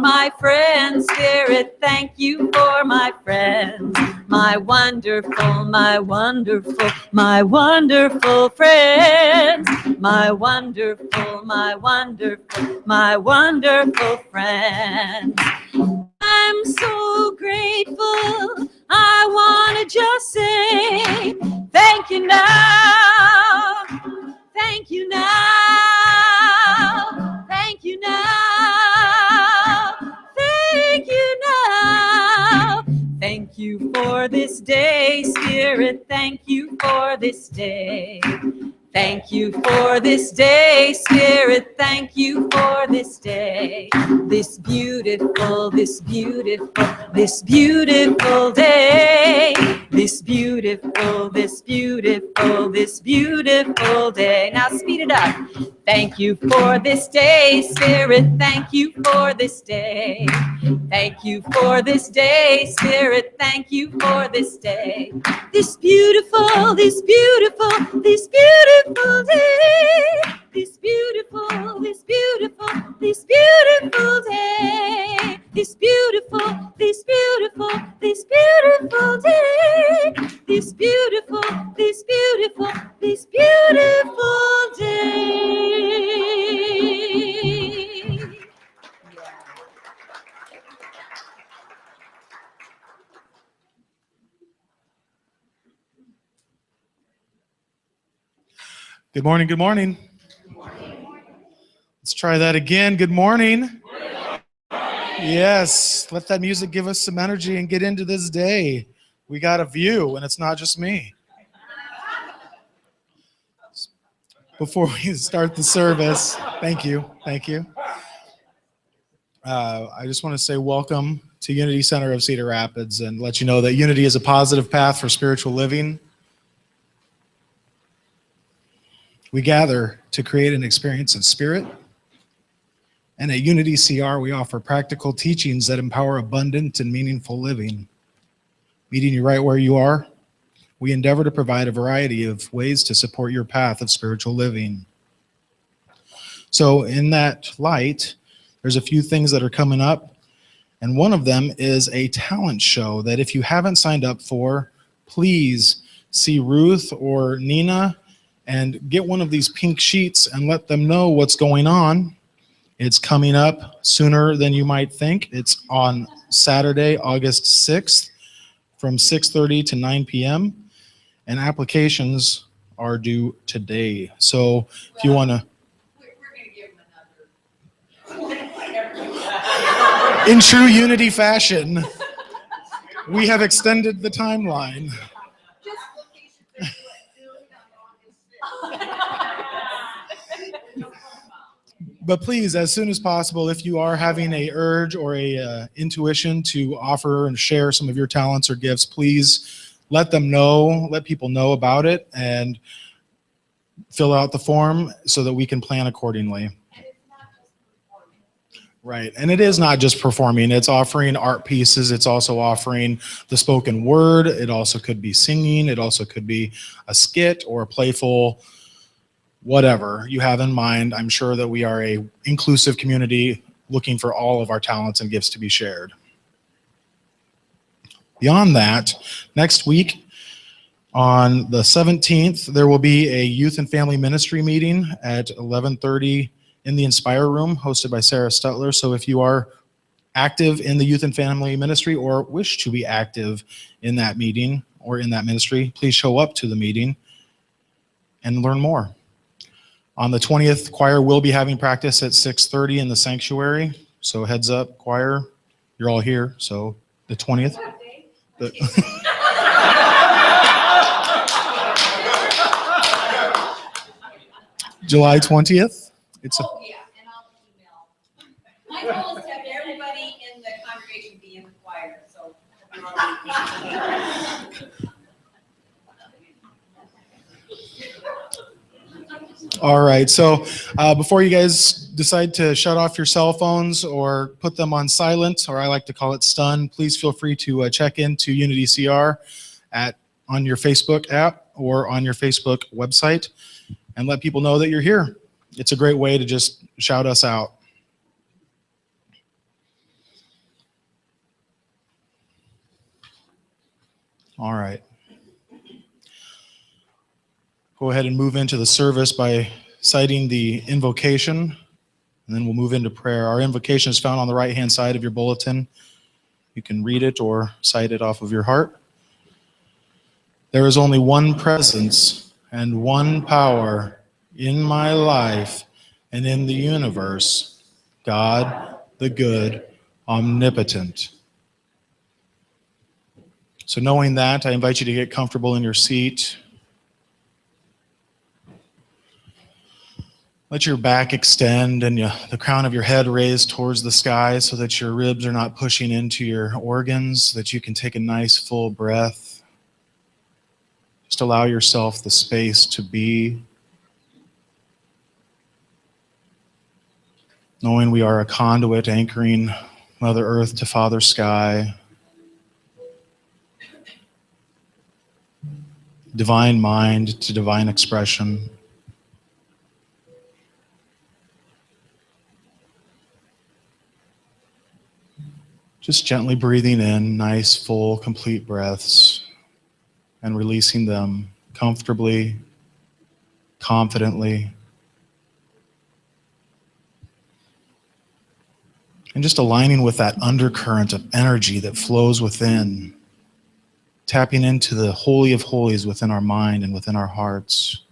my friends. Spirit, thank you for my friends. My wonderful, my wonderful, my wonderful friends. My wonderful, my wonderful, my wonderful friends. I'm so grateful. I want to just say thank you now. Thank you now. Thank you now. Thank you now. Thank you for this day, Spirit. Thank you for this day. Thank you for this day, Spirit. Thank you for this day. This beautiful, this beautiful, this beautiful day. This beautiful, this beautiful, this beautiful day. Now speed it up. Thank you for this day, Spirit. Thank you for this day. Thank you for this day, Spirit. Thank you for this day. This beautiful, this beautiful, this beautiful day. This beautiful, this beautiful, this beautiful day. This beautiful, this beautiful, this beautiful day. This beautiful, this beautiful, this beautiful day. Good morning, good morning. Good morning. Let's try that again. Good morning. Yes, let that music give us some energy and get into this day. We got a view, and it's not just me. Before we start the service, thank you. I just want to say welcome to Unity Center of Cedar Rapids and let you know that Unity is a positive path for spiritual living. We gather to create an experience of spirit. And at UnityCR, we offer practical teachings that empower abundant and meaningful living. Meeting you right where you are, we endeavor to provide a variety of ways to support your path of spiritual living. So in that light, there's a few things that are coming up. And one of them is a talent show that if you haven't signed up for, please see Ruth or Nina and get one of these pink sheets and let them know what's going on. It's coming up sooner than you might think. It's on Saturday, August 6th from 6:30 to 9 p.m. and applications are due today. So if you want to... We're going to give them another... In true Unity fashion, we have extended the timeline. But please, as soon as possible, if you are having a urge or a intuition to offer and share some of your talents or gifts, please let them know, let people know about it, and fill out the form so that we can plan accordingly. Right, and it is not just performing. It's offering art pieces. It's also offering the spoken word. It also could be singing. It also could be a skit or a playful whatever you have in mind. I'm sure that we are a inclusive community looking for all of our talents and gifts to be shared. Beyond that, next week on the 17th, there will be a youth and family ministry meeting at 11:30 in the Inspire Room, hosted by Sarah Stutler. So if you are active in the youth and family ministry or wish to be active in that meeting or in that ministry, please show up to the meeting and learn more. On the 20th, choir will be having practice at 6:30 in the sanctuary. So heads up, choir, you're all here. So the 20th. July 20th. It's yeah, and I'll email. My goal is to have everybody in the congregation be in the choir, so. All right, so before you guys decide to shut off your cell phones or put them on silent, or I like to call it stun, please feel free to check into UnityCR on your Facebook app or on your Facebook website and let people know that you're here. It's a great way to just shout us out. All right. Go ahead and move into the service by citing the invocation, and then we'll move into prayer. Our invocation is found on the right-hand side of your bulletin. You can read it or cite it off of your heart. There is only one presence and one power in my life and in the universe, God, the good, omnipotent. So knowing that, I invite you to get comfortable in your seat. Let your back extend and the crown of your head raise towards the sky so that your ribs are not pushing into your organs, that you can take a nice full breath. Just allow yourself the space to be, knowing we are a conduit anchoring Mother Earth to Father Sky, divine mind to divine expression. Just gently breathing in nice, full, complete breaths and releasing them comfortably, confidently. And just aligning with that undercurrent of energy that flows within, tapping into the Holy of Holies within our mind and within our hearts.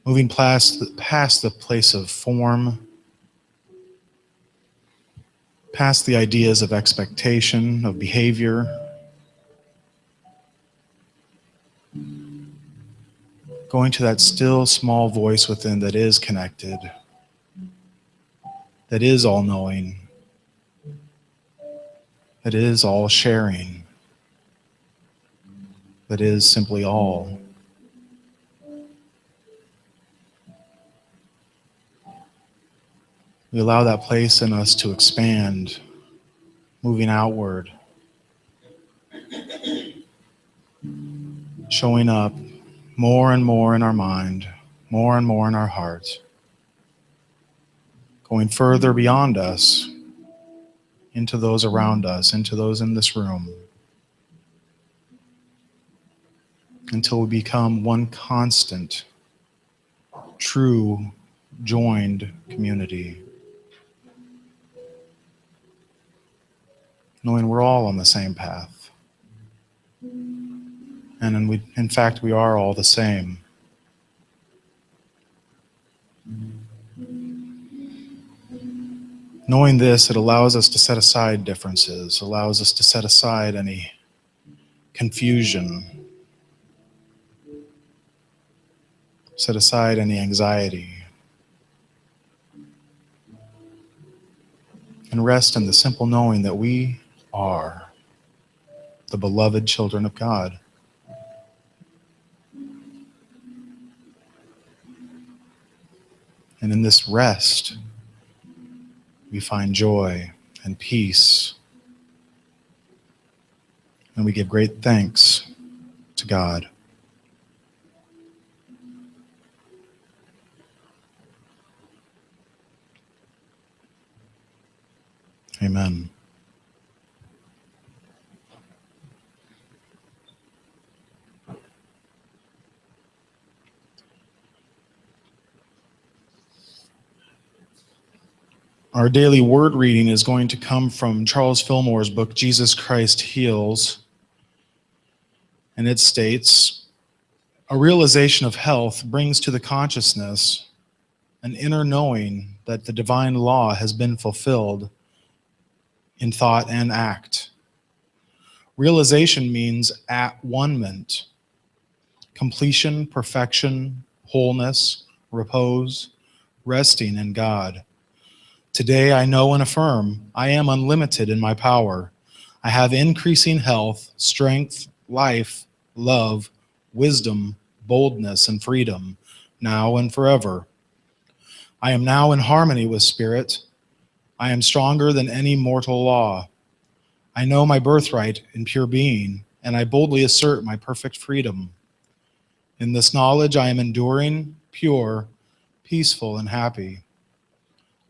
Moving past the place of form, past the ideas of expectation, of behavior. Going to that still small voice within that is connected, that is all-knowing, that is all-sharing, that is simply all. We allow that place in us to expand, moving outward, showing up more and more in our mind, more and more in our heart, going further beyond us, into those around us, into those in this room, until we become one constant, true, joined community. Knowing we're all on the same path. And in fact, we are all the same. Knowing this, it allows us to set aside differences, allows us to set aside any confusion, set aside any anxiety, and rest in the simple knowing that we are the beloved children of God. And in this rest, we find joy and peace. And we give great thanks to God. Amen. Our daily word reading is going to come from Charles Fillmore's book, Jesus Christ Heals. And it states, a realization of health brings to the consciousness an inner knowing that the divine law has been fulfilled in thought and act. Realization means at-one-ment, completion, perfection, wholeness, repose, resting in God. Today I know and affirm I am unlimited in my power. I have increasing health, strength, life, love, wisdom, boldness, and freedom, now and forever. I am now in harmony with Spirit. I am stronger than any mortal law. I know my birthright in pure being, and I boldly assert my perfect freedom. In this knowledge I am enduring, pure, peaceful, and happy.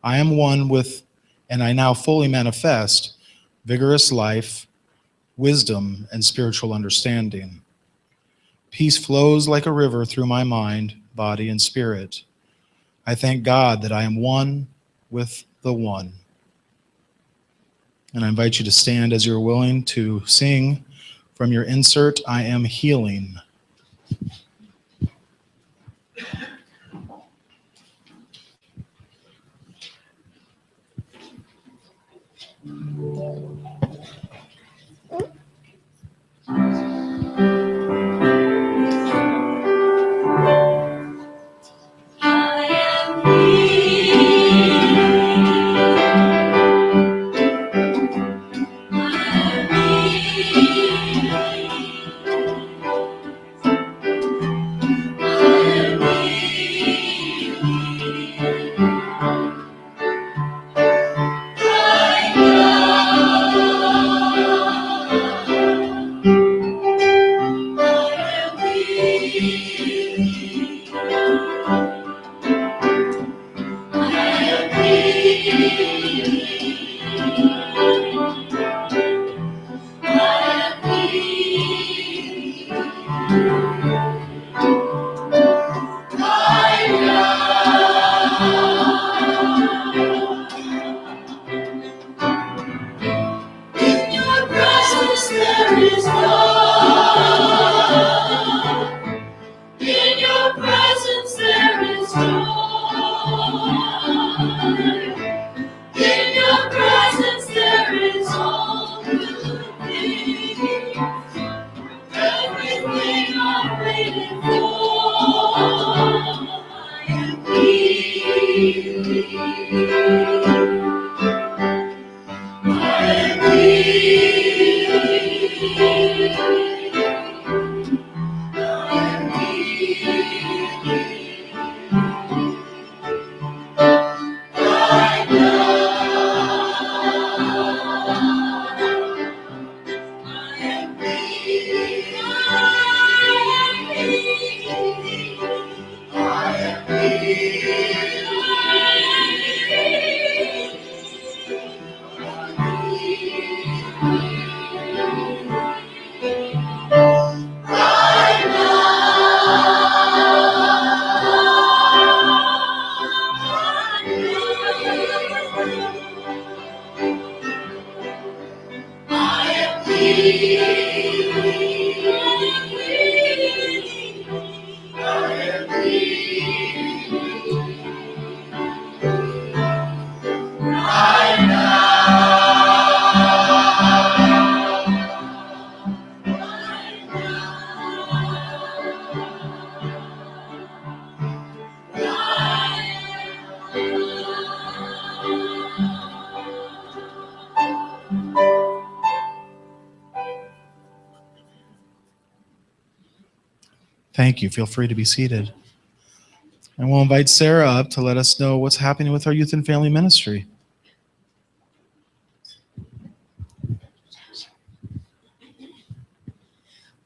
I am one with, and I now fully manifest, vigorous life, wisdom, and spiritual understanding. Peace flows like a river through my mind, body, and spirit. I thank God that I am one with the One. And I invite you to stand as you're willing to sing from your insert, I Am Healing. Thank you. Feel free to be seated. And we'll invite Sarah up to let us know what's happening with our youth and family ministry.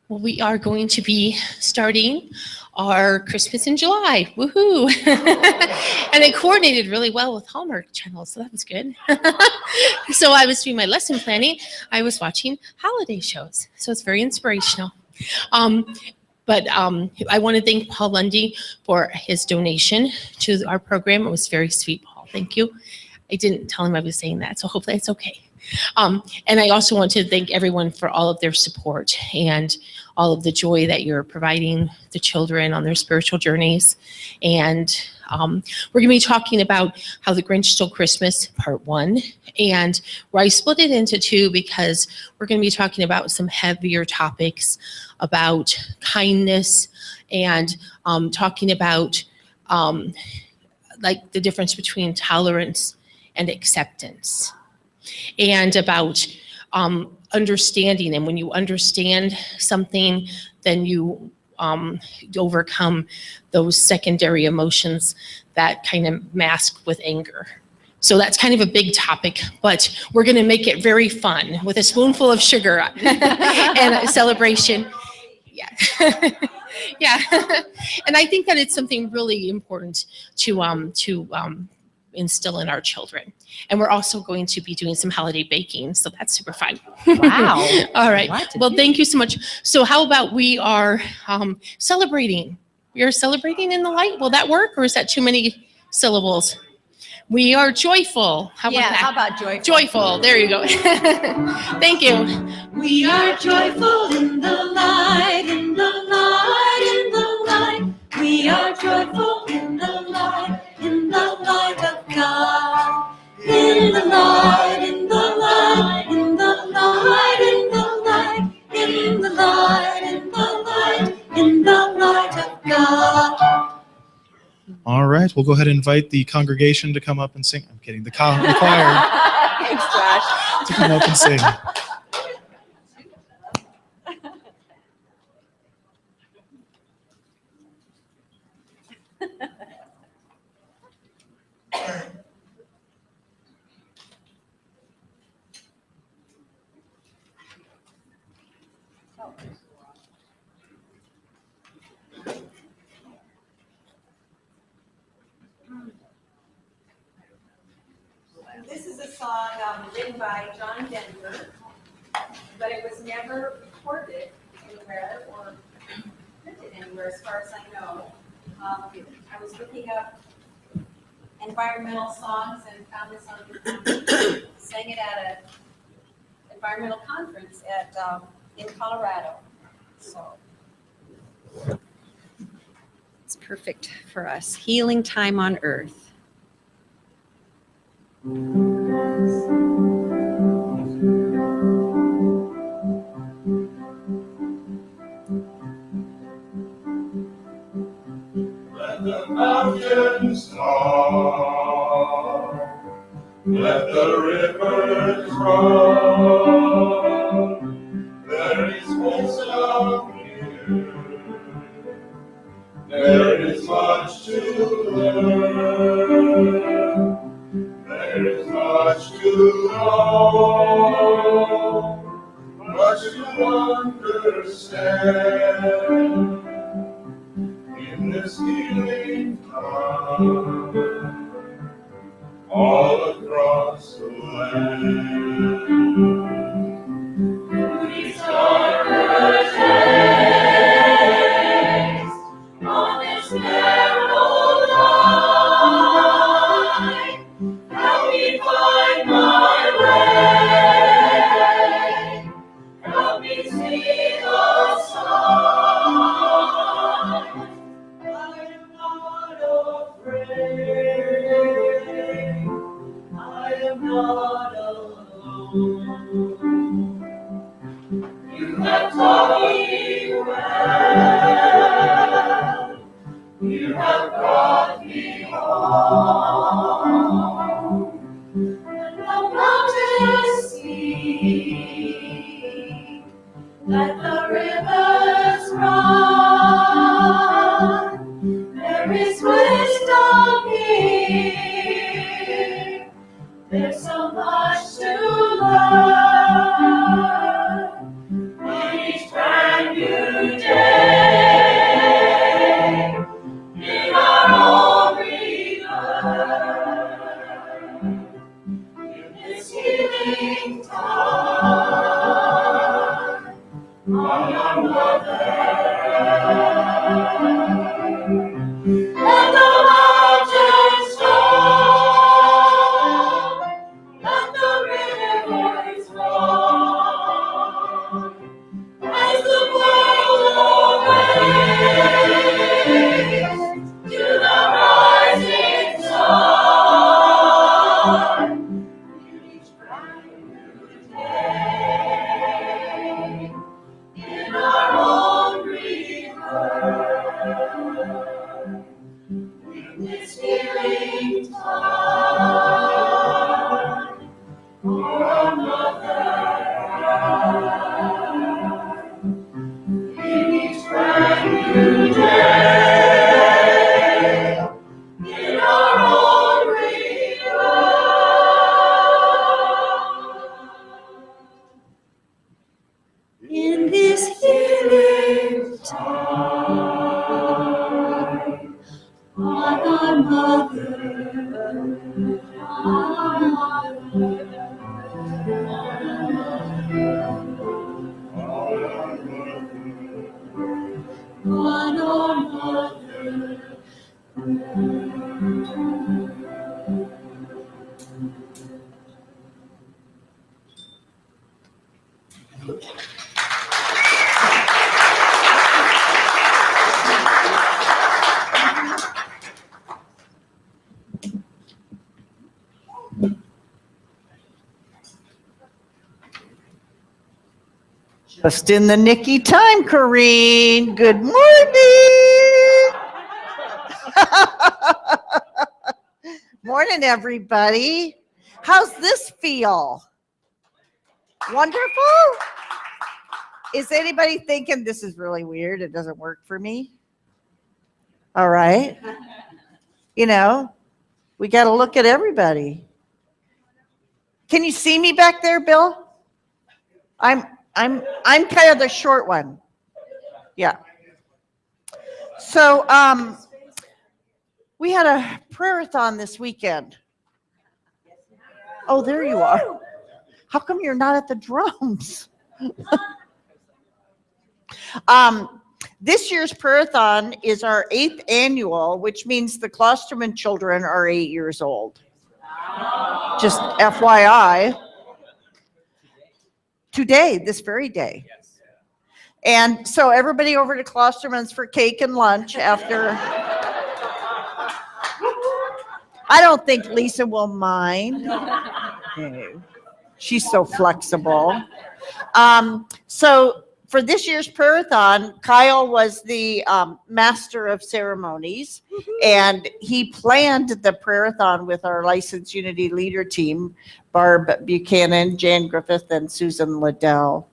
Well, we are going to be starting our Christmas in July. Woohoo! And it coordinated really well with Hallmark Channel, so that was good. So I was doing my lesson planning. I was watching holiday shows, so it's very inspirational. But I want to thank Paul Lundy for his donation to our program. It was very sweet, Paul. Thank you. I didn't tell him I was saying that, so hopefully it's okay. And I also want to thank everyone for all of their support and all of the joy that you're providing the children on their spiritual journeys. And we're going to be talking about How the Grinch Stole Christmas, Part 1. And where I split it into 2 because we're going to be talking about some heavier topics about kindness and talking about like the difference between tolerance and acceptance. And about understanding. And when you understand something, then you overcome those secondary emotions that kind of mask with anger. So that's kind of a big topic, but we're going to make it very fun with a spoonful of sugar and a celebration. Yeah. Yeah. And I think that it's something really important to instill in our children. And we're also going to be doing some holiday baking, so that's super fun. Wow. All right. What to Well, do. thank you so much. So how about we are celebrating? We are celebrating in the light. Will that work, or is that too many syllables? We are joyful. How about Yeah, that? how about joyful? Joyful. There you go. Thank you. We are joyful in the light, in the light, in the light. We are joyful in the light of God. In the light, in the light, in the light, in the light, in the light, in the light, in the light of God. All right, we'll go ahead and invite the congregation to come up and sing. I'm kidding, the choir Thanks, Josh. to come up and sing. This is a song written by John Denver, but it was never recorded anywhere or printed anywhere as far as I know. I was looking up environmental songs and found this on YouTube. Sang it at an environmental conference in Colorado. So it's perfect for us. Healing time on earth. Let the mountains talk, let the rivers run. There is wisdom here, there is much to learn, there is much to know, much to understand. In this healing time, all across the land, we start the days on this narrow line. Help me find my way. Help me see the sun. I am not afraid. I am not alone. You have taught me well. You have brought me home. And the mountains see, let the rivers run. There is wisdom here. There's so much to learn. On each brand new day, in our own rebirth, in this healing time, on our mother earth. Let the mountains talk, let the rivers run, as the world awakes to the rising sun. In each brand new day, in our own Just in the nicky time, Corrine. Good morning. Morning, everybody. How's this feel? Wonderful? Is anybody thinking this is really weird? It doesn't work for me? All right. You know, we got to look at everybody. Can you see me back there, Bill? I'm kind of the short one. Yeah. So we had a prayer-a-thon this weekend. Oh, there you are. How come you're not at the drums? This year's prayer-a-thon is our 8th annual, which means the Klosterman children are 8 years old. Just FYI. Today, this very day. And so everybody over to Klosterman's for cake and lunch after. I don't think Lisa will mind. Okay. She's so flexible. So for this year's prayer-a-thon, Kyle was the master of ceremonies, and he planned the prayer-a-thon with our licensed Unity leader team, Barb Buchanan, Jan Griffith, and Susan Liddell.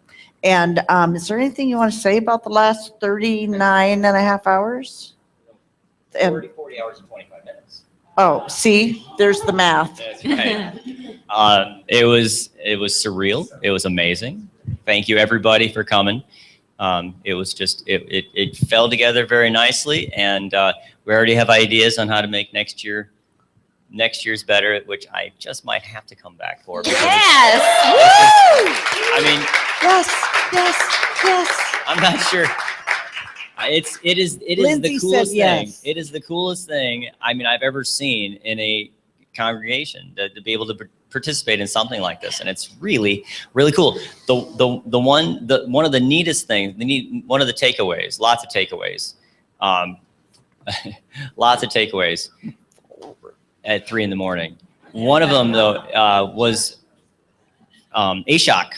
And is there anything you want to say about the last 39 and a half hours? 40 hours and 25 minutes. Oh, see, there's the math. That's right. It was surreal. It was amazing. Thank you, everybody, for coming. It was just, it fell together very nicely, and we already have ideas on how to make next year's better, which I just might have to come back for. Yes. I mean, yes. I'm not sure. It is Lindsay the coolest said yes. thing. It is the coolest thing I've ever seen in a congregation to be able to participate in something like this, and it's really, really cool. One of the neatest things, one of the takeaways, lots of takeaways at 3 a.m. One of them though was Ashok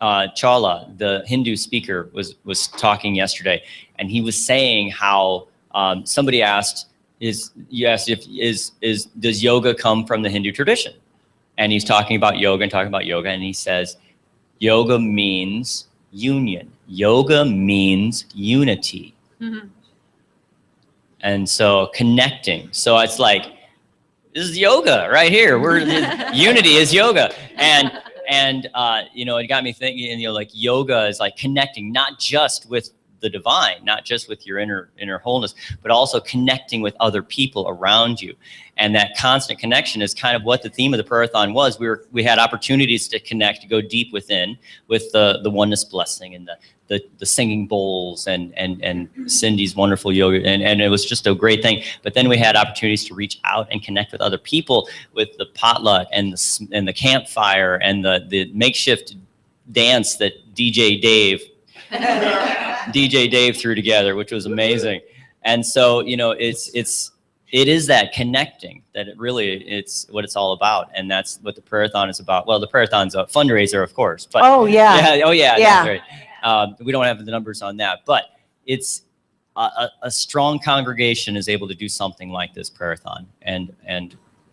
Chawla, the Hindu speaker, was talking yesterday, and he was saying how somebody asked, does yoga come from the Hindu tradition? And he's talking about yoga, and he says, yoga means union. Yoga means unity. Mm-hmm. And so connecting. So it's like, this is yoga right here. Unity is yoga. And it got me thinking, like yoga is like connecting, not just with the divine, not just with your inner wholeness, but also connecting with other people around you. And that constant connection is kind of what the theme of the prayer-a-thon was. We had opportunities to connect, to go deep within with the oneness blessing and the singing bowls and Cindy's wonderful yoga, and it was just a great thing. But then we had opportunities to reach out and connect with other people with the potluck and the campfire and the makeshift dance that DJ Dave threw together, which was amazing. And so, it is that connecting that it's what it's all about. And that's what the prayer-a-thon is about. Well, the prayer-a-thon's a fundraiser, of course. But Oh, yeah. Yeah. Yeah. That's right. We don't have the numbers on that, but it's a strong congregation is able to do something like this prayer-a-thon. And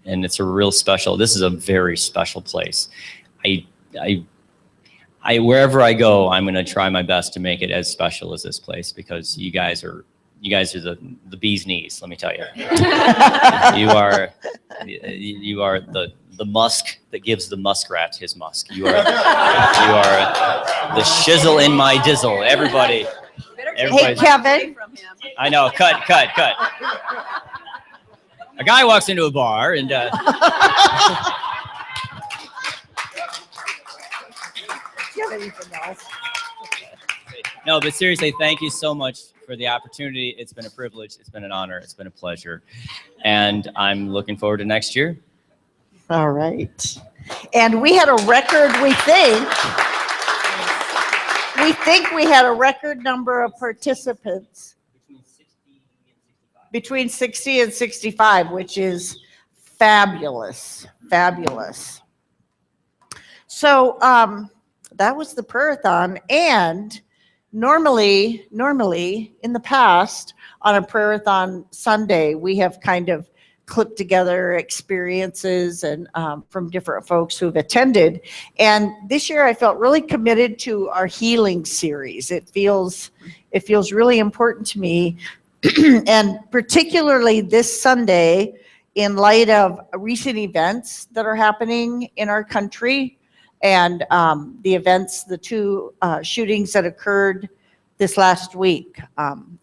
it's a real special, this is a very special place. Wherever I go, I'm going to try my best to make it as special as this place, because you guys are the bee's knees. Let me tell you, you are the musk that gives the muskrat his musk. You are the shizzle in my dizzle. Everybody. Hey, Kevin. I know. Cut. A guy walks into a bar and. No, but seriously, thank you so much for the opportunity. It's been a privilege. It's been an honor. It's been a pleasure. And I'm looking forward to next year. All right. And we had a record, we think. We think we had a record number of participants between 60 and 65, which is fabulous, fabulous. So that was the prayer-a-thon, and normally in the past on a prayer-a-thon Sunday, we have kind of clipped together experiences and from different folks who've attended. And this year I felt really committed to our healing series. It feels really important to me. And particularly this Sunday, in light of recent events that are happening in our country and the two shootings that occurred this last week,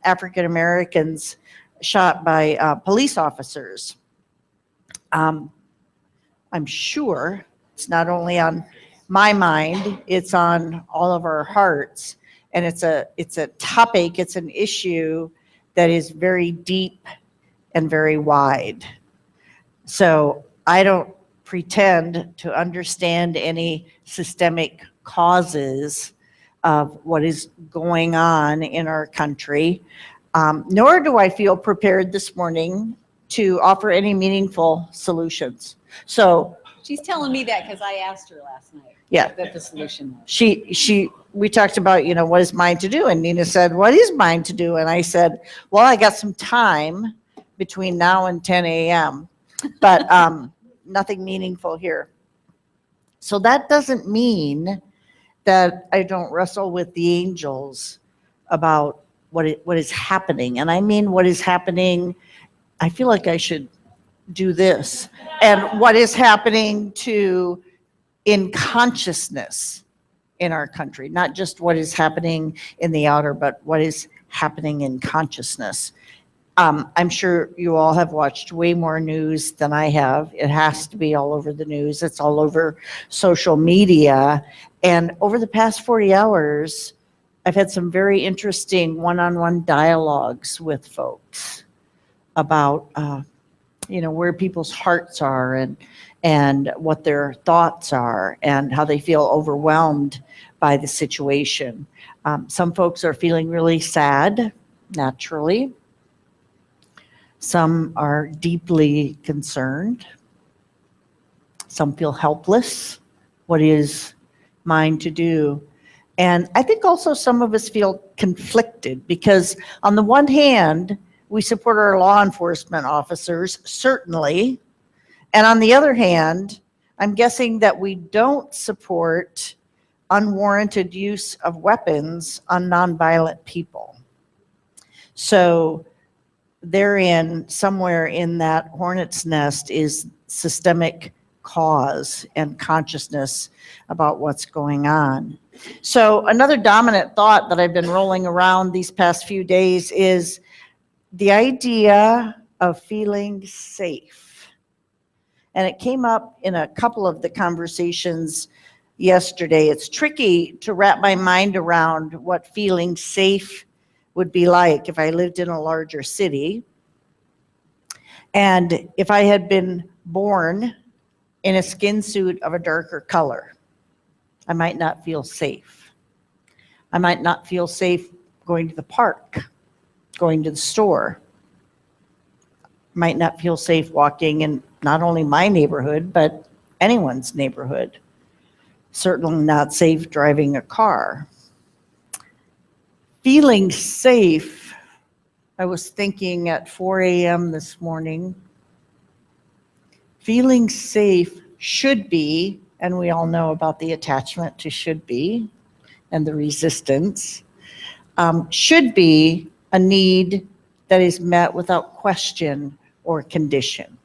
African Americans shot by police officers. I'm sure it's not only on my mind, it's on all of our hearts. And it's a topic, it's an issue that is very deep and very wide. So I don't pretend to understand any systemic causes of what is going on in our country, nor do I feel prepared this morning to offer any meaningful solutions. So She's telling me that because I asked her last night. Yeah. What the solution was. We talked about, what is mine to do? And Nina said, what is mine to do? And I said, well, I got some time between now and 10 a.m., but nothing meaningful here. So that doesn't mean that I don't wrestle with the angels about what is happening. And I mean, what is happening, I feel like I should do this. And what is happening in consciousness in our country, not just what is happening in the outer, but what is happening in consciousness. I'm sure you all have watched way more news than I have. It has to be all over the news. It's all over social media. And over the past 40 hours, I've had some very interesting one-on-one dialogues with folks about, where people's hearts are and what their thoughts are and how they feel overwhelmed by the situation. Some folks are feeling really sad, naturally. Some are deeply concerned. Some feel helpless. What is mine to do? And I think also some of us feel conflicted because on the one hand, we support our law enforcement officers, certainly. And on the other hand, I'm guessing that we don't support unwarranted use of weapons on nonviolent people. So therein, somewhere in that hornet's nest is systemic cause and consciousness about what's going on. So another dominant thought that I've been rolling around these past few days is the idea of feeling safe. And it came up in a couple of the conversations yesterday. It's tricky to wrap my mind around what feeling safe would be like if I lived in a larger city. And if I had been born in a skin suit of a darker color, I might not feel safe. I might not feel safe going to the park, going to the store. Might not feel safe walking in not only my neighborhood, but anyone's neighborhood. Certainly not safe driving a car. Feeling safe, I was thinking at 4 a.m. this morning, feeling safe should be, and we all know about the attachment to should be and the resistance, should be a need that is met without question or condition.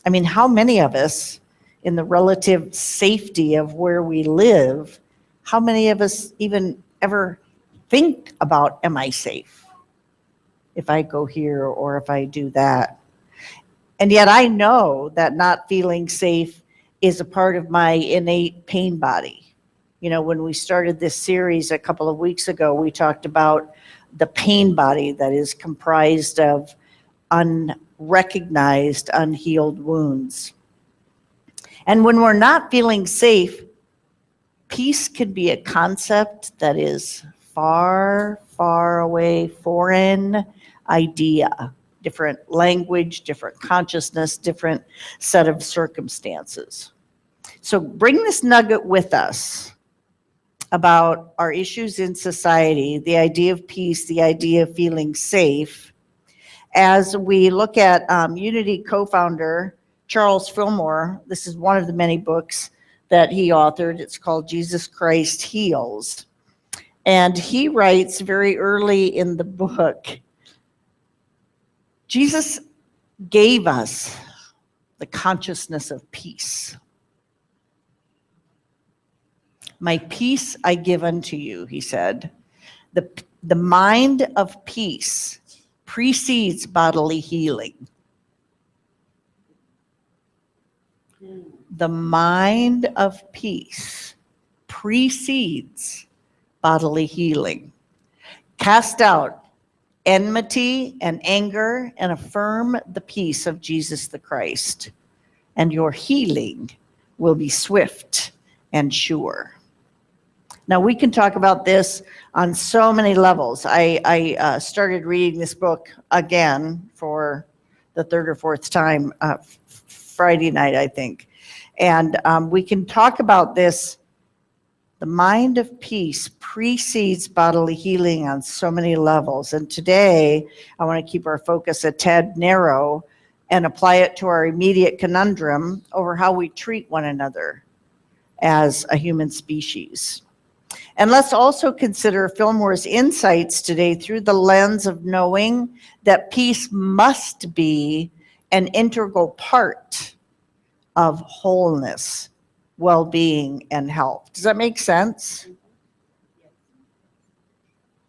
I mean, how many of us, in the relative safety of where we live, how many of us even ever think about, am I safe if I go here or if I do that? And yet I know that not feeling safe is a part of my innate pain body. When we started this series a couple of weeks ago, we talked about the pain body that is comprised of unrecognized, unhealed wounds. And when we're not feeling safe, peace can be a concept that is far, far away, foreign idea, different language, different consciousness, different set of circumstances. So bring this nugget with us about our issues in society, the idea of peace, the idea of feeling safe, as we look at Unity co-founder Charles Fillmore. This is one of the many books that he authored. It's called Jesus Christ Heals. And he writes very early in the book, Jesus gave us the consciousness of peace. My peace I give unto you, he said. The mind of peace precedes bodily healing. The mind of peace precedes bodily healing. Cast out enmity and anger and affirm the peace of Jesus the Christ, and your healing will be swift and sure. Now, we can talk about this on so many levels. I started reading this book again for the third or fourth time Friday night, I think. And we can talk about this. The mind of peace precedes bodily healing on so many levels. And today, I want to keep our focus a tad narrow and apply it to our immediate conundrum over how we treat one another as a human species. And let's also consider Fillmore's insights today through the lens of knowing that peace must be an integral part of wholeness, well-being, and health. Does that make sense?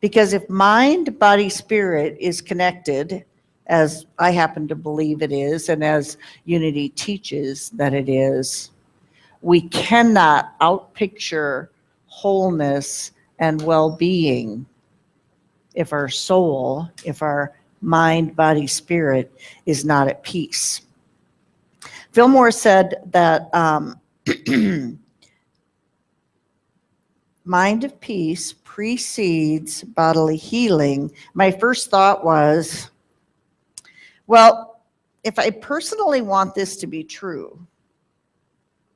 Because if mind, body, spirit is connected, as I happen to believe it is, and as Unity teaches that it is, we cannot outpicture wholeness and well-being if our soul, if our mind, body, spirit is not at peace. Fillmore said that mind of peace precedes bodily healing. My first thought was, well, if I personally want this to be true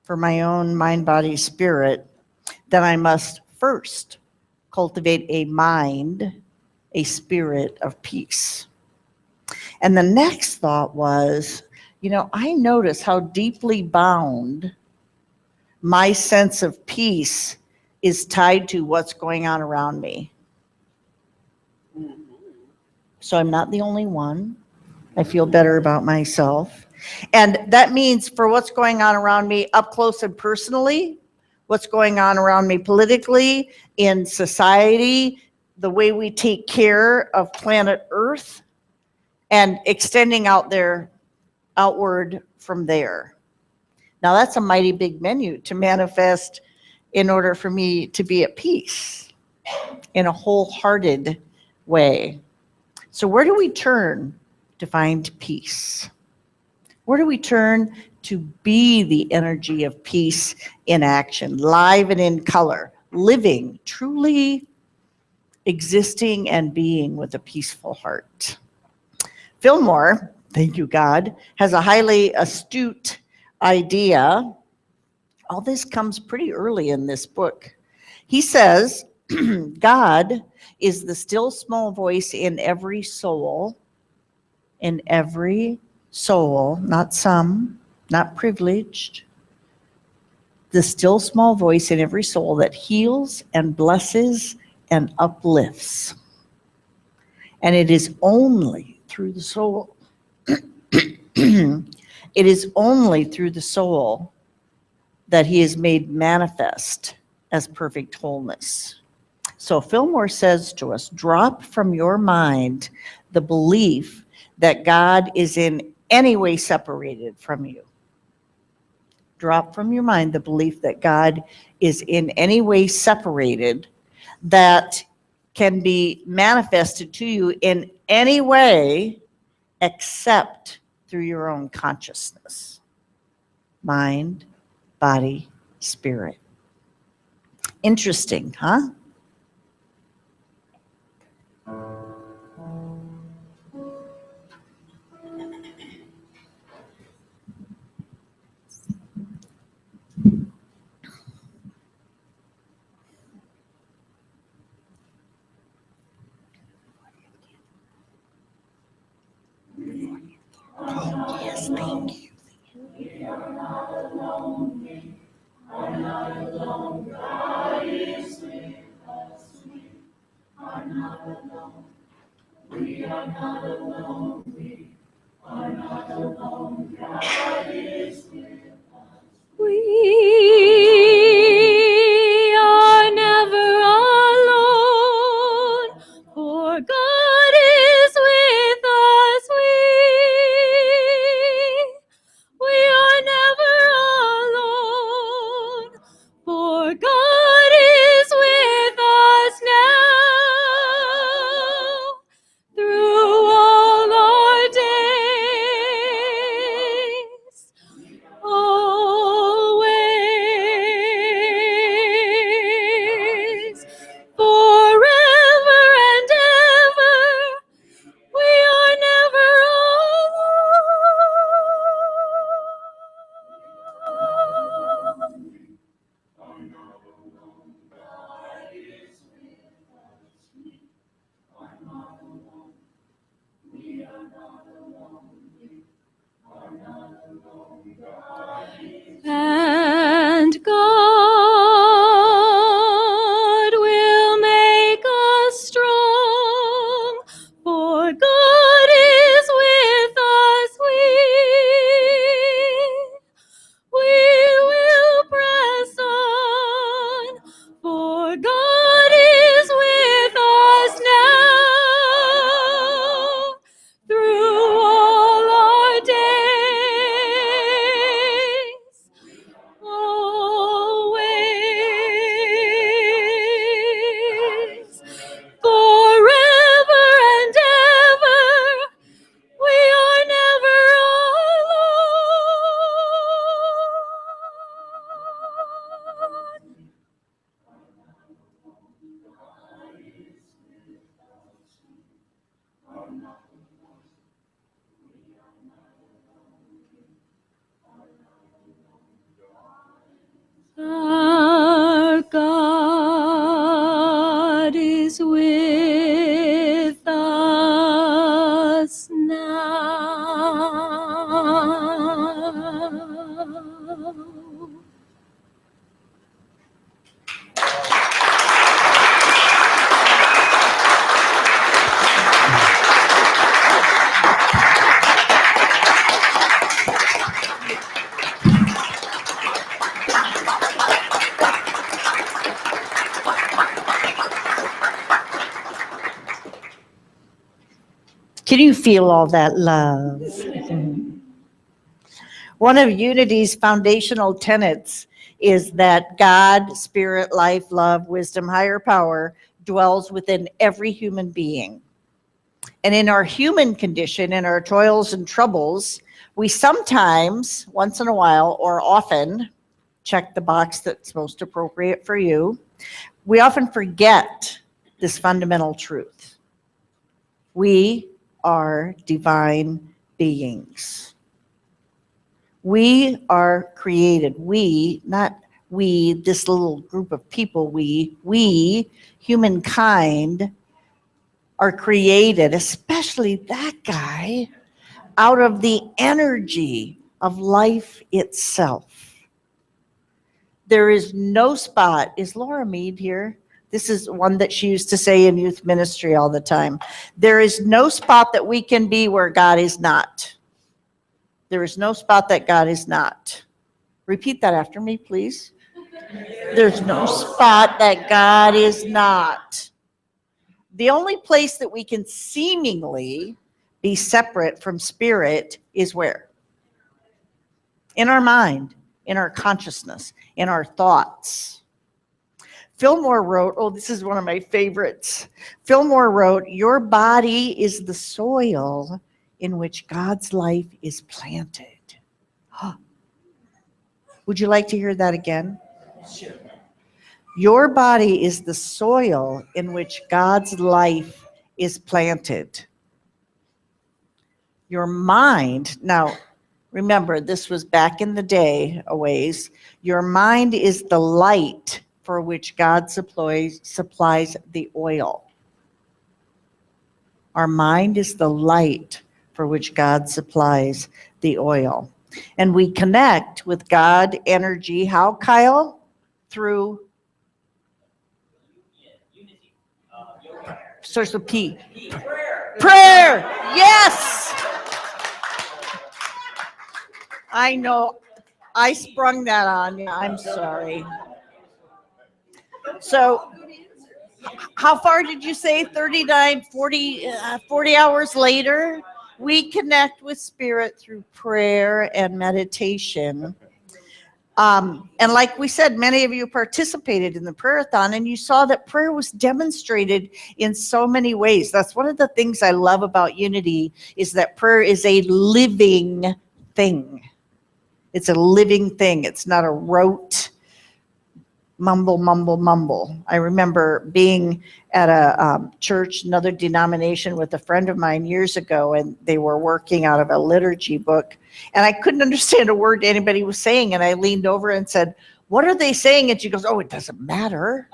for my own mind, body, spirit, then I must first cultivate a mind, a spirit of peace. And the next thought was, I notice how deeply bound my sense of peace is tied to what's going on around me. So I'm not the only one. I feel better about myself. And that means for what's going on around me up close and personally, what's going on around me politically, in society, the way we take care of planet Earth, and extending outward from there. Now that's a mighty big menu to manifest in order for me to be at peace in a wholehearted way. So where do we turn to find peace? Where do we turn to be the energy of peace in action, live and in color, living, truly existing and being with a peaceful heart? Fillmore, thank you, God, has a highly astute idea. All this comes pretty early in this book. He says, God is the still small voice in every soul, not some, not privileged, the still small voice in every soul that heals and blesses and uplifts. And it is only through the soul, it is only through the soul that he is made manifest as perfect wholeness. So Fillmore says to us, drop from your mind the belief that God is in any way separated from you. Drop from your mind the belief that God is in any way separated, that can be manifested to you in any way except through your own consciousness. Mind, body, spirit. Interesting, huh? Yes, thank you. We are never alone, for God is with us. We are never alone, for God is with us now, through all our days. Always, forever and ever, we are never alone. And God will make us strong, for God is with us. We will press on, for God is with us now, through all our days. Always, forever and ever, we are never alone. Our God is with us now. Can you feel all that love? One of Unity's foundational tenets is that God, spirit, life, love, wisdom, higher power dwells within every human being. And in our human condition, in our toils and troubles, we sometimes, once in a while or often, check the box that's most appropriate for you, we often forget this fundamental truth. We are divine beings. We are created. We, not we, this little group of people, we, humankind, are created, especially that guy, out of the energy of life itself. There is no spot. Is Laura Mead here? This is one that she used to say in youth ministry all the time. There is no spot that we can be where God is not. There is no spot that God is not. Repeat that after me, please. There's no spot that God is not. The only place that we can seemingly be separate from spirit is where? In our mind, in our consciousness, in our thoughts. Fillmore wrote, oh, this is one of my favorites. Fillmore wrote, your body is the soil in which God's life is planted. Would you like to hear that again? Sure. Your body is the soil in which God's life is planted. Your mind, now remember, this was back in the day a ways. Your mind is the light for which God supplies the oil. Our mind is the light for which God supplies the oil. And we connect with God energy. How, Kyle? Through source of P. Prayer. Yes. I know. I sprung that on you. I'm sorry. So how far did you say? 39, 40 hours later? We connect with spirit through prayer and meditation. And like we said, many of you participated in the prayer-a-thon, and you saw that prayer was demonstrated in so many ways. That's one of the things I love about Unity, is that prayer is a living thing. It's a living thing. It's not a rote mumble, mumble, mumble. I remember being at a church, another denomination, with a friend of mine years ago, and they were working out of a liturgy book, and I couldn't understand a word anybody was saying, and I leaned over and said, "What are they saying?" And she goes, "Oh, it doesn't matter."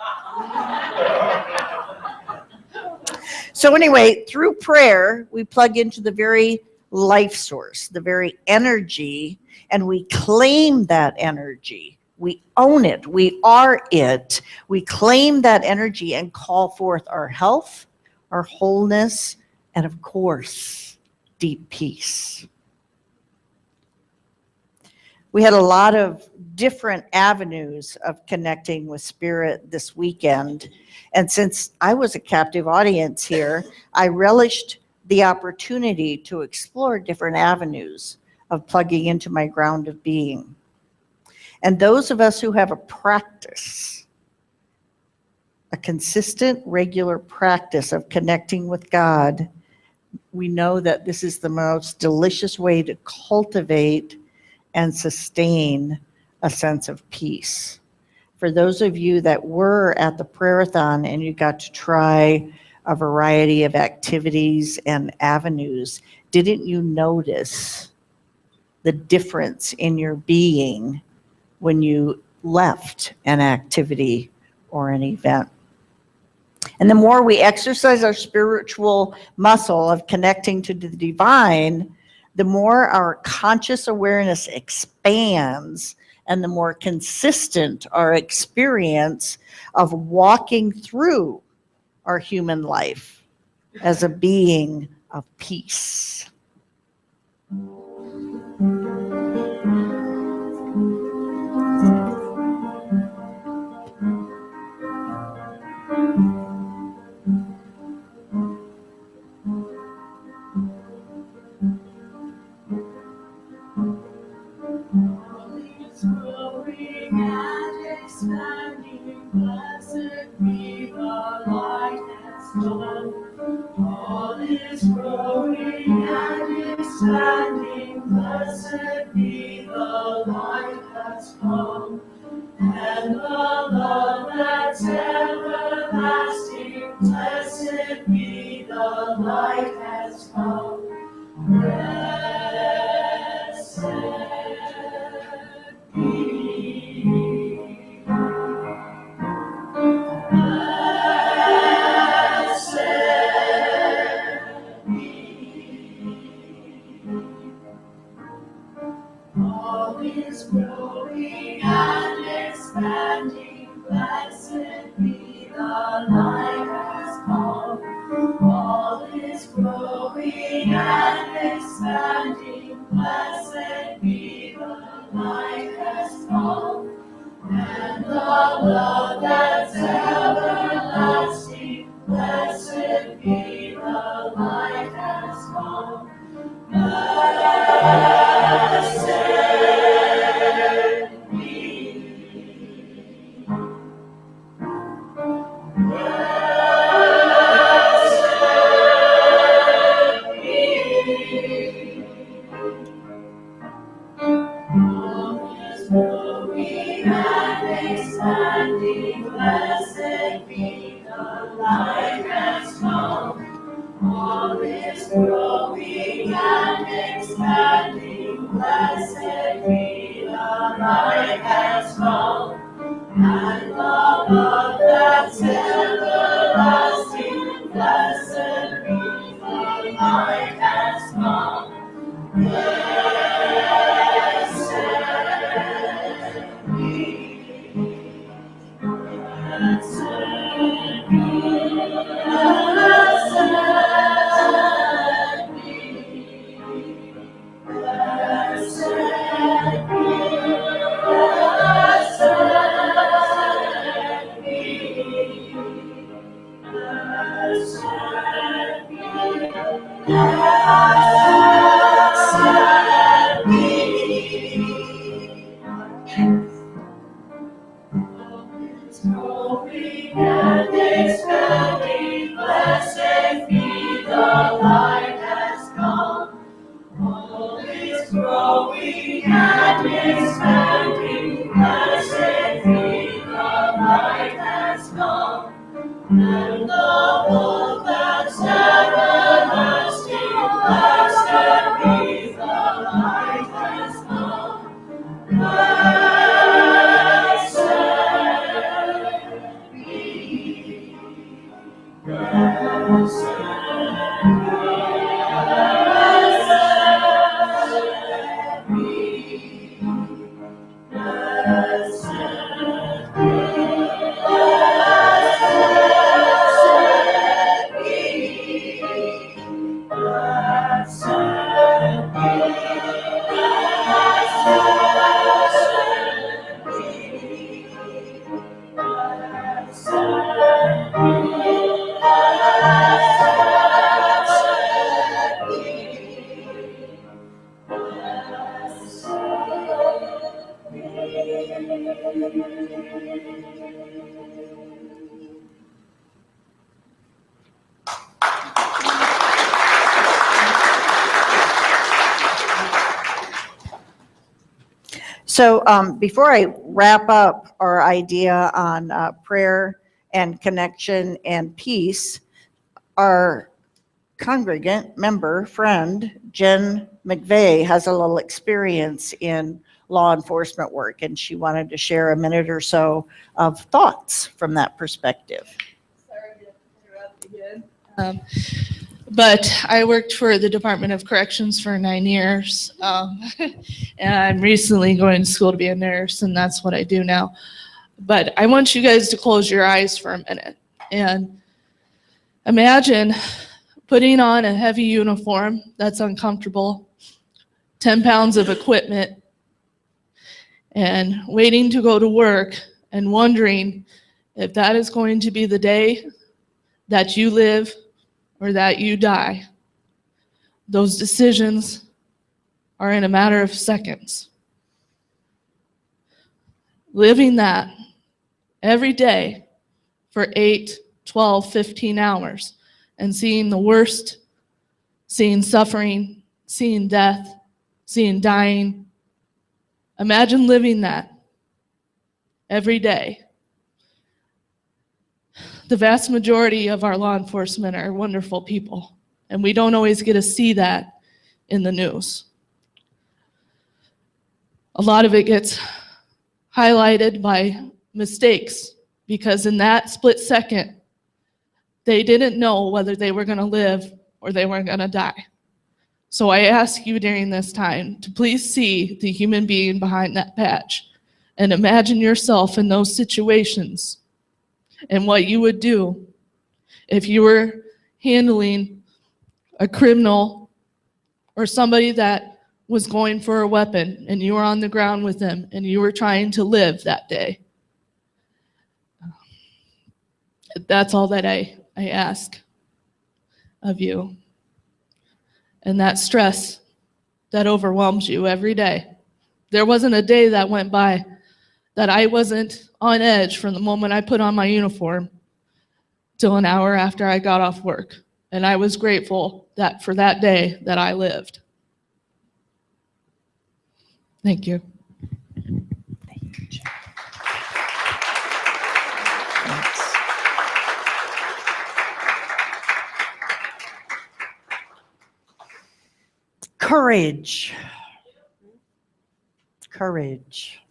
So anyway, through prayer, we plug into the very life source, the very energy, and we claim that energy. We own it. We are it. We claim that energy and call forth our health, our wholeness, and of course, deep peace. We had a lot of different avenues of connecting with spirit this weekend. And since I was a captive audience here, I relished the opportunity to explore different avenues of plugging into my ground of being. And those of us who have a practice, a consistent, regular practice of connecting with God, we know that this is the most delicious way to cultivate and sustain a sense of peace. For those of you that were at the prayer-a-thon and you got to try a variety of activities and avenues, didn't you notice the difference in your being when you left an activity or an event? And the more we exercise our spiritual muscle of connecting to the divine, the more our conscious awareness expands, and the more consistent our experience of walking through our human life as a being of peace. Blessed be the light that's come. All is growing and expanding. Blessed be the light that's come. And the love that's everlasting. Blessed be the light that's come. Blessed be. All is growing and expanding. Blessed be the light has come. All is growing and expanding. Blessed be the light has come. And the love that's everlasting. Blessed be the light has come. Blessed be. All is growing and expanding. blessed be the light has come. All is growing and expanding. Blessed be the light has come. And love of that's everlasting. Blessed be the light has come. Growing and expanding, blessed be the light has come. All is growing and expanding, blessed be the light has come. And the love that's everlasting, blessed be the light has come. So before I wrap up our idea on prayer and connection and peace, our congregant member, friend, Jen McVeigh, has a little experience in law enforcement work, and she wanted to share a minute or so of thoughts from that perspective. Sorry to interrupt again. But I worked for the Department of Corrections for 9 years, and I'm recently going to school to be a nurse, and that's what I do now. But I want you guys to close your eyes for a minute and imagine putting on a heavy uniform that's uncomfortable, 10 pounds of equipment, and waiting to go to work and wondering if that is going to be the day that you live or that you die. Those decisions are in a matter of seconds. Living that every day for 8, 12, 15 hours and seeing the worst, seeing suffering, seeing death, seeing dying. Imagine living that every day. The vast majority of our law enforcement are wonderful people, and we don't always get to see that in the news. A lot of it gets highlighted by mistakes, because in that split second, they didn't know whether they were going to live or they were going to die. So I ask you during this time to please see the human being behind that patch and imagine yourself in those situations and what you would do if you were handling a criminal or somebody that was going for a weapon and you were on the ground with them and you were trying to live that day. That's all that I ask of you. And that stress that overwhelms you every day. There wasn't a day that went by that I wasn't on edge from the moment I put on my uniform till an hour after I got off work. And I was grateful that for that day that I lived. Thank you. Courage. Courage.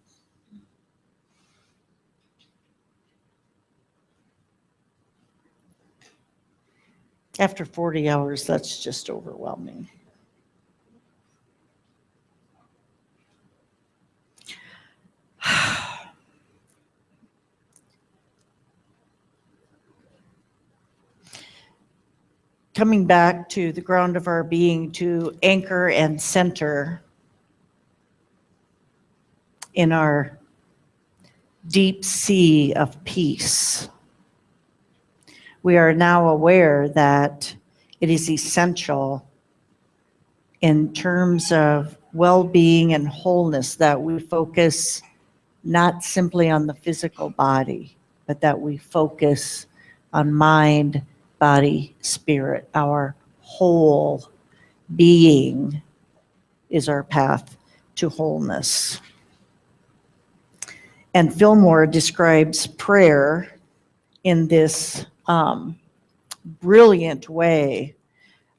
After 40 hours, that's just overwhelming. Coming back to the ground of our being, to anchor and center in our deep sea of peace. We are now aware that it is essential in terms of well-being and wholeness that we focus not simply on the physical body, but that we focus on mind, body, spirit. Our whole being is our path to wholeness. And Fillmore describes prayer in this brilliant way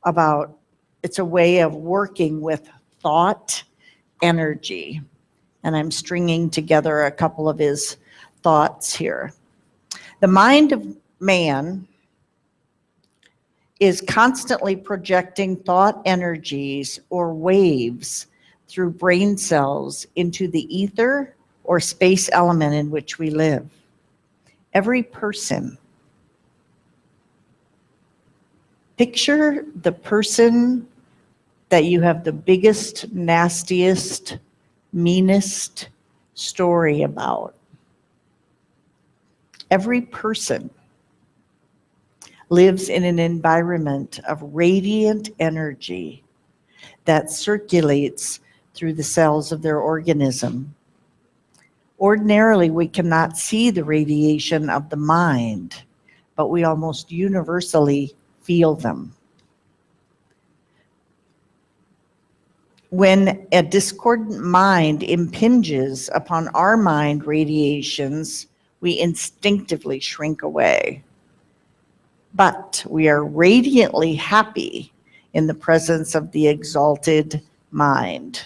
about it's a way of working with thought energy. And I'm stringing together a couple of his thoughts here. The mind of man is constantly projecting thought energies or waves through brain cells into the ether or space element in which we live. Every person, picture the person that you have the biggest, nastiest, meanest story about. Every person lives in an environment of radiant energy that circulates through the cells of their organism. Ordinarily, we cannot see the radiation of the mind, but we almost universally feel them. When a discordant mind impinges upon our mind radiations, we instinctively shrink away. But we are radiantly happy in the presence of the exalted mind.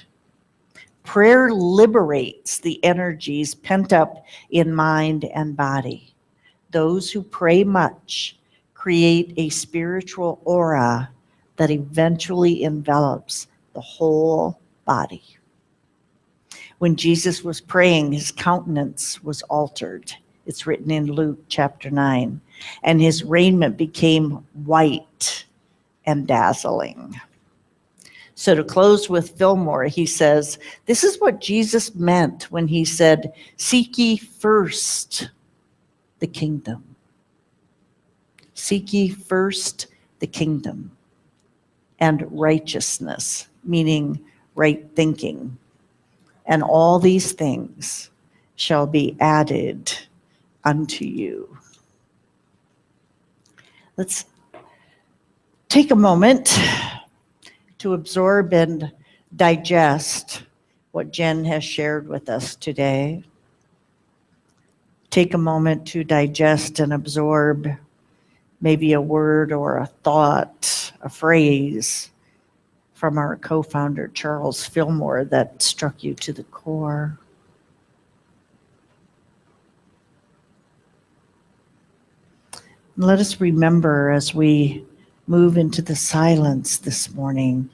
Prayer liberates the energies pent up in mind and body. Those who pray much create a spiritual aura that eventually envelops the whole body. When Jesus was praying, his countenance was altered. It's written in Luke chapter 9. And his raiment became white and dazzling. So to close with Fillmore, he says, this is what Jesus meant when he said, seek ye first the kingdom. Seek ye first the kingdom and righteousness, meaning right thinking. And all these things shall be added unto you. Let's take a moment to absorb and digest what Jen has shared with us today. Take a moment to digest and absorb maybe a word or a thought, a phrase from our co-founder, Charles Fillmore, that struck you to the core. And let us remember as we move into the silence this morning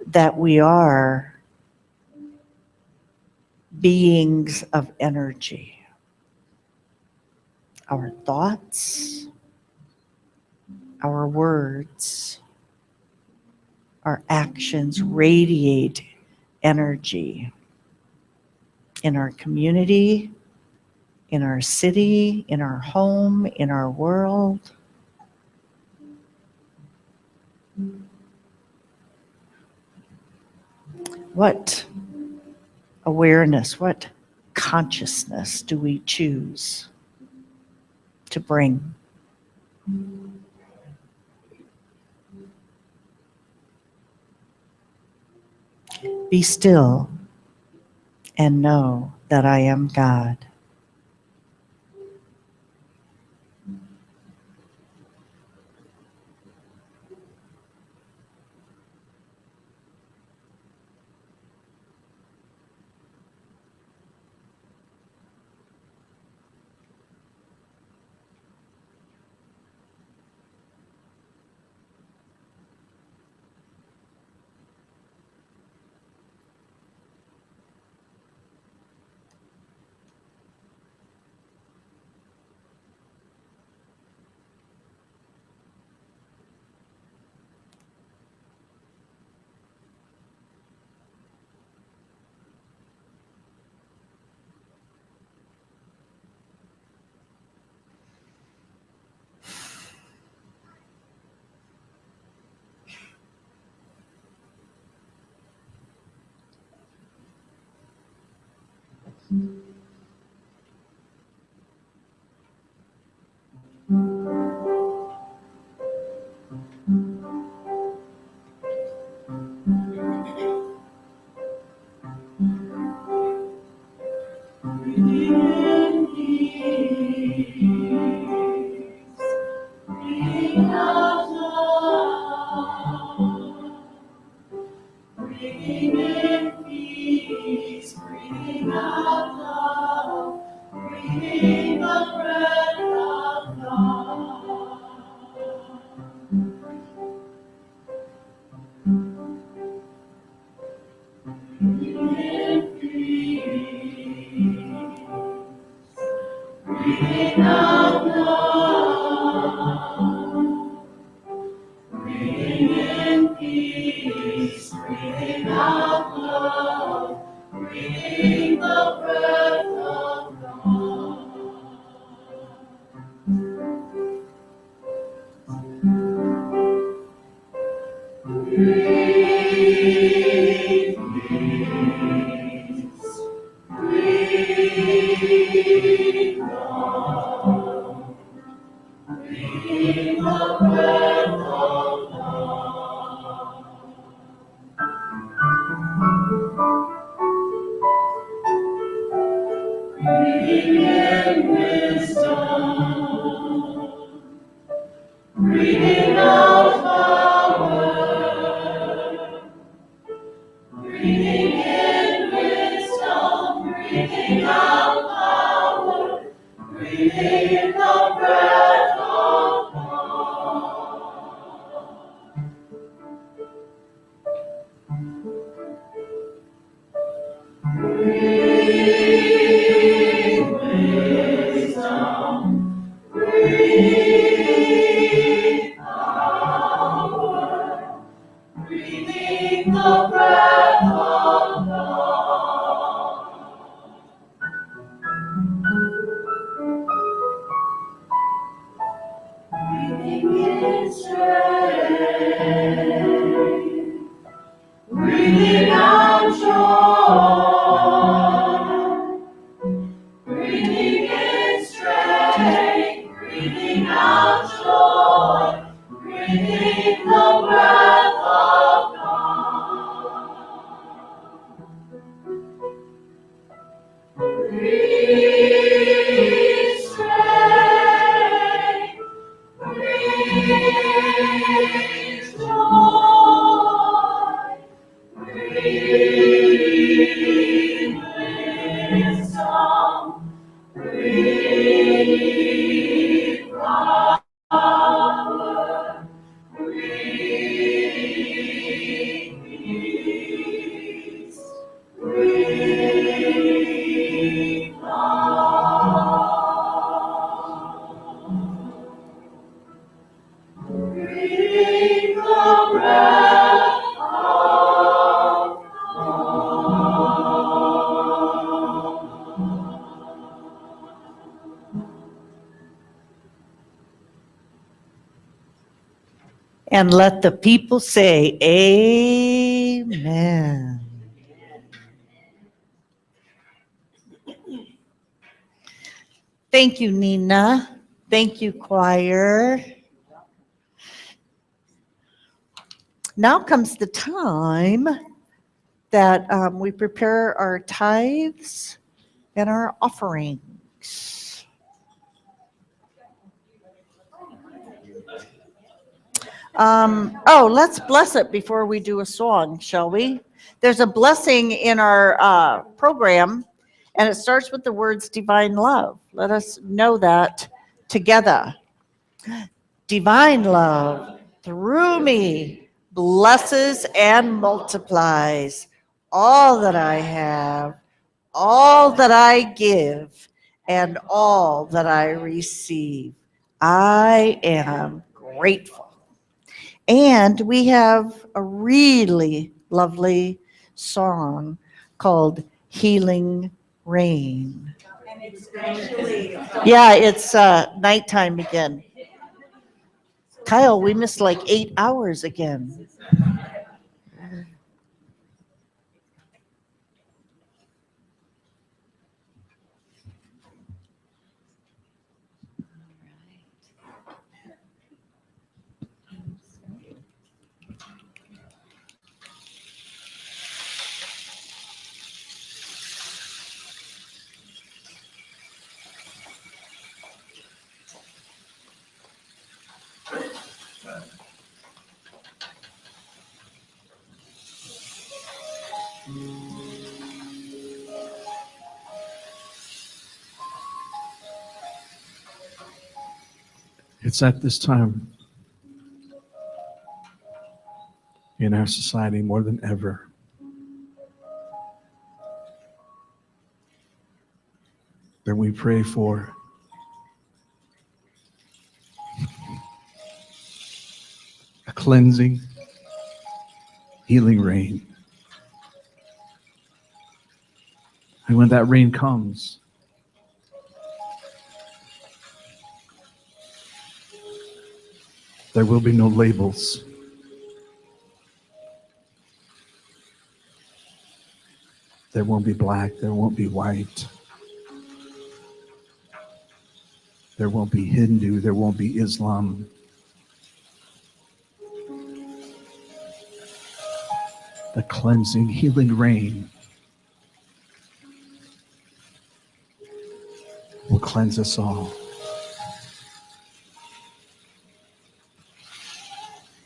that we are beings of energy. Our thoughts, our words, our actions radiate energy in our community, in our city, in our home, in our world. What awareness, what consciousness do we choose to bring? Be still and know that I am God. Bring out love, bring in peace, bring out love, bring the breath of God. Bring in peace, bring out love, bring in peace, bring out love, bring the breath of God. Bring peace, bring love, bring the breath of God. Bring in wisdom, bring out power, bring in wisdom, bring out power, bring the breath of God. Bring wisdom, bring power, breathing the breath of God. Breathing in strength, breathing out joy, breathing in strength, breathing out joy, breathing the breath of God. Breathe strength, breathe joy, breathe wisdom, breathe power, breathe peace, breathe love, breathe the breath of And let the people say, Amen. Thank you, Nina. Thank you, choir. Now comes the time that we prepare our tithes and our offerings. Let's bless it before we do a song, shall we? There's a blessing in our program, and it starts with the words divine love. Let us know that together. Divine love through me blesses and multiplies all that I have, all that I give, and all that I receive. I am grateful. And we have a really lovely song called Healing Rain. And it's actually. Yeah, it's nighttime again. Kyle, we missed like 8 hours again. It's at this time in our society more than ever that we pray for a cleansing, healing rain. And when that rain comes, there will be no labels. There won't be black, there won't be white. There won't be Hindu, there won't be Islam. The cleansing, healing rain will cleanse us all.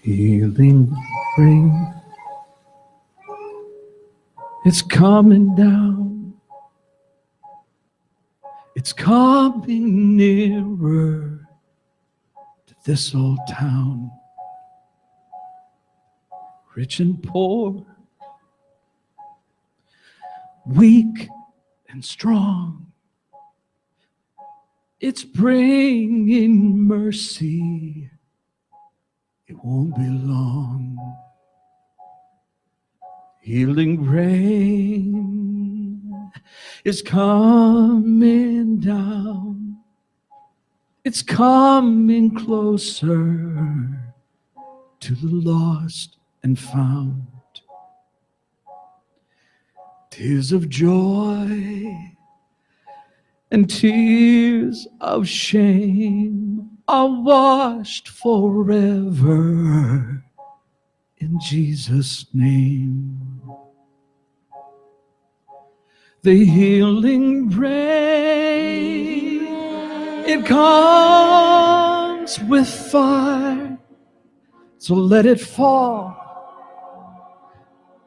Healing rain, it's coming down. It's coming nearer to this old town. Rich and poor, weak and strong. It's bringing mercy. It won't be long. Healing rain is coming down. It's coming closer to the lost and found. Tears of joy and tears of shame are washed forever in Jesus' name. The healing rain, it comes with fire, so let it fall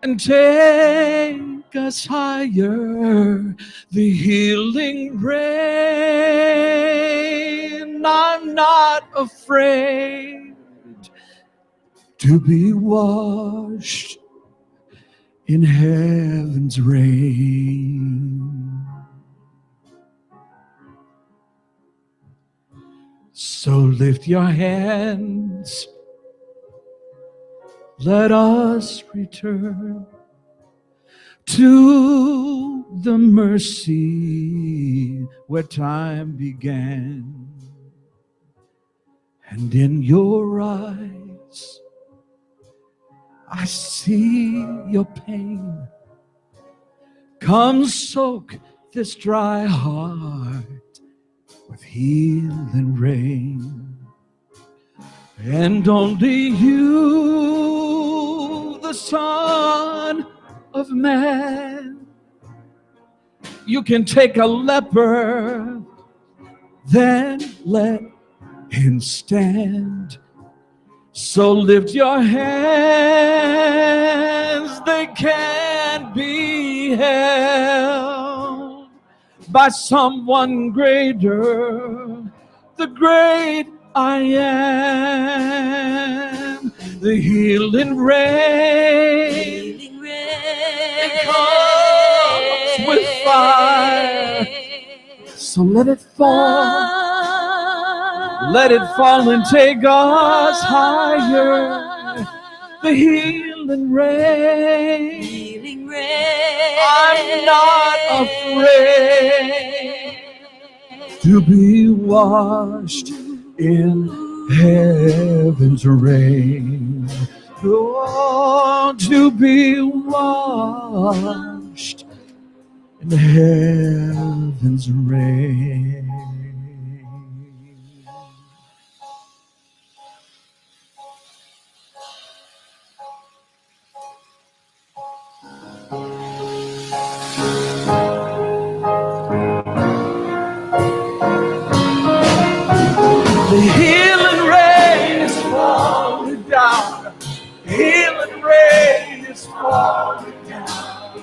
and take us higher. The healing rain, I'm not afraid to be washed in heaven's rain. So lift your hands, let us return to the mercy where time began. And in your eyes, I see your pain. Come soak this dry heart with healing rain. And only you, the Son of Man, you can take a leper, then let him stand. So lift your hands, they can't be held by someone greater, the great I am. The healing rain, it comes with fire. So let it fall. Let it fall and take us higher. The healing rain, I'm not afraid to be washed in heaven's rain. Oh, to be washed in heaven's rain. The healing rain is falling down. Healing rain is falling down.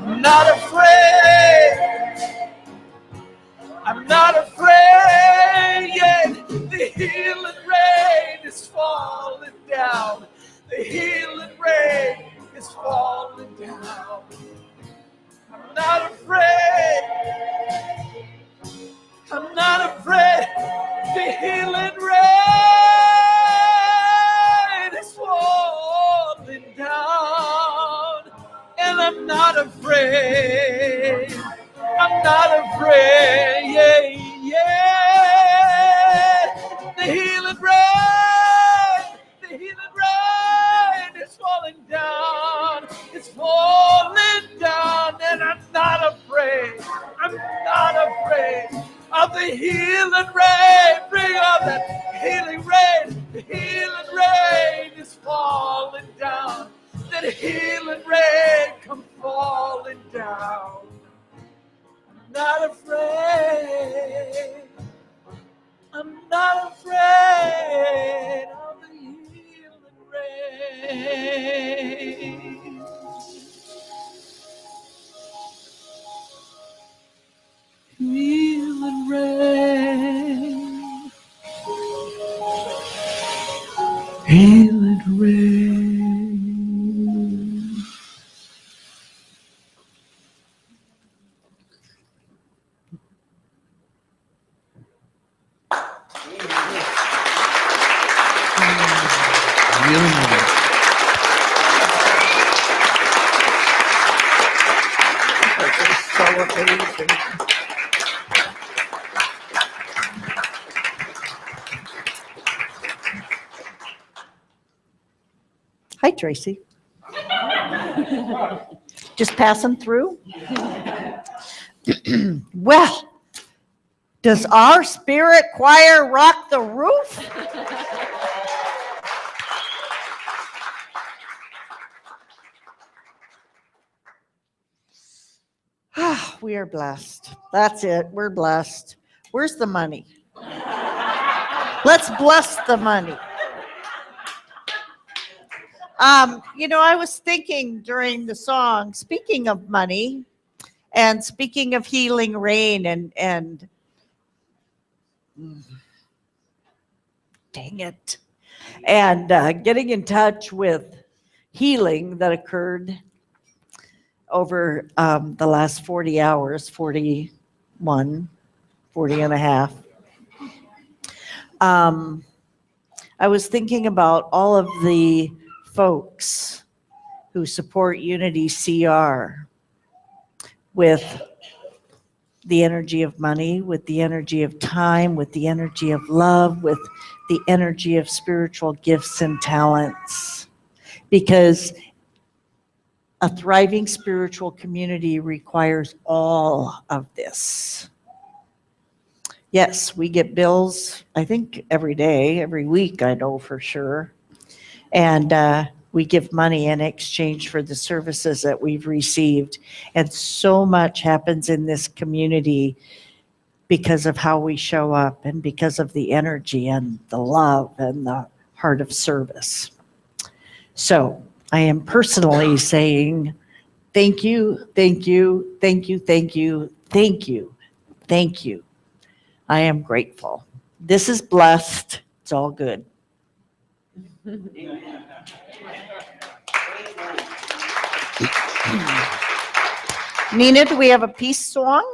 I'm not afraid. I'm not afraid yet. The healing rain is falling down. The healing rain is falling down. I'm not afraid. I'm not afraid. The healing rain is falling down. And I'm not afraid. I'm not afraid. Yeah, yeah. The healing rain is falling down. It's falling down, and I'm not afraid. I'm not afraid of the healing rain. Bring on that healing rain. The healing rain is falling down. That healing rain come falling down. I'm not afraid. I'm not afraid of the healing rain. Healing rain. Healing rain. So amazing. Hi, Tracy. Just passing through. Well, does our spirit choir rock the roof? We are blessed. That's it. We're blessed. Where's the money? Let's bless the money. I was thinking during the song, speaking of money and speaking of healing rain and dang it, and getting in touch with healing that occurred over the last 40 hours, 40 and a half. I was thinking about all of the folks who support UnityCR with the energy of money, with the energy of time, with the energy of love, with the energy of spiritual gifts and talents. Because a thriving spiritual community requires all of this. Yes, we get bills, I think every day, every week, I know for sure. And we give money in exchange for the services that we've received. And so much happens in this community because of how we show up and because of the energy and the love and the heart of service. So I am personally saying thank you, thank you, thank you, thank you, thank you, thank you. I am grateful. This is blessed. It's all good. Nina, do we have a peace song?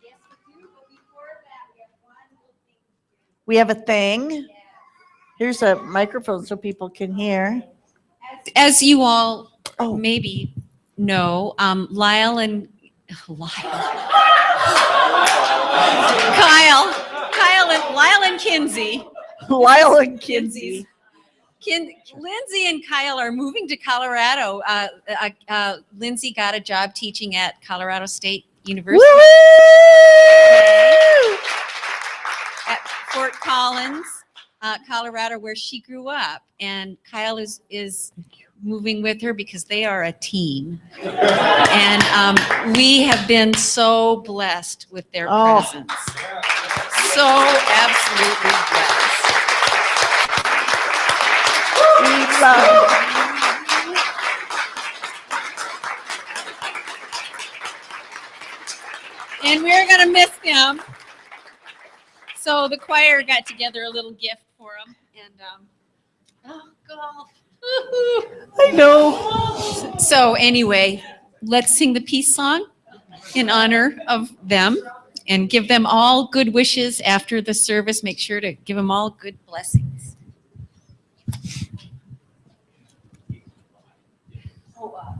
Yes, we do, but before that, we have one little thing. We have a thing. Here's a microphone so people can hear. As you all Oh. maybe know, Lyle and Lyle and Kinsey. Lyle and Kinsey. Lindsay and Kyle are moving to Colorado. Lindsay got a job teaching at Colorado State University at Fort Collins, Colorado, where she grew up. And Kyle is moving with her because they are a team. And we have been so blessed with their presence. So absolutely blessed. We love. And we're going to miss them. So the choir got together a little gift for them. And Oh, golf. I know. so anyway, let's sing the peace song in honor of them and give them all good wishes after the service. Make sure to give them all good blessings. Oh,